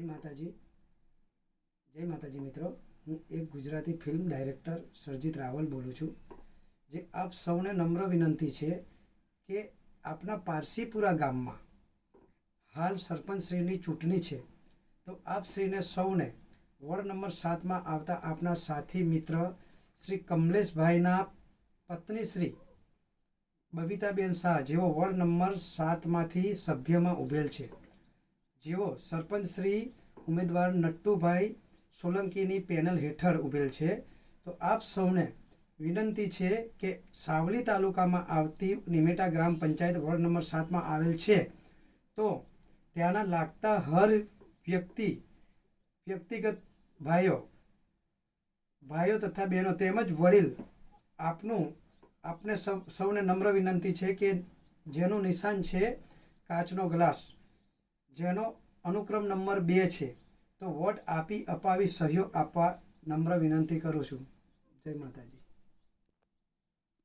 જય માતાજી જય માતાજી મિત્રો, હું એક ગુજરાતી ફિલ્મ ડાયરેક્ટર સરજીત રાવલ બોલું છું। જે આપ સૌને નમ્ર વિનંતી છે કે આપના પારસીપુરા ગામમાં હાલ સરપંચશ્રીની ચૂંટણી છે, તો આપ શ્રીને સૌને વોર્ડ નંબર 7માં આવતા આપના સાથી મિત્ર શ્રી કમલેશભાઈના પત્ની શ્રી બબીતાબેન શાહ, જેઓ વોર્ડ નંબર 7માંથી સભ્યમાં ઉભેલ છે, જેઓ સરપંચશ્રી ઉમેદવાર નટ્ટુભાઈ સોલંકીની પેનલ હેઠળ ઉભેલ છે। તો આપ સૌને વિનંતી છે કે સાવલી તાલુકામાં આવતી નિમેટા ગ્રામ પંચાયત વોર્ડ નંબર 7માં આવેલ છે, તો ત્યાંના લાગતા હર વ્યક્તિગત ભાઈઓ તથા બહેનો તેમજ વડીલ આપને સૌને નમ્ર વિનંતી છે કે જેનું નિશાન છે કાચનો ગ્લાસ, જેનો અનુક્રમ નંબર 2 છે, તો વોટ અપાવી સહયોગ આપવા નમ્ર વિનંતી કરું છું। જય માતાજી।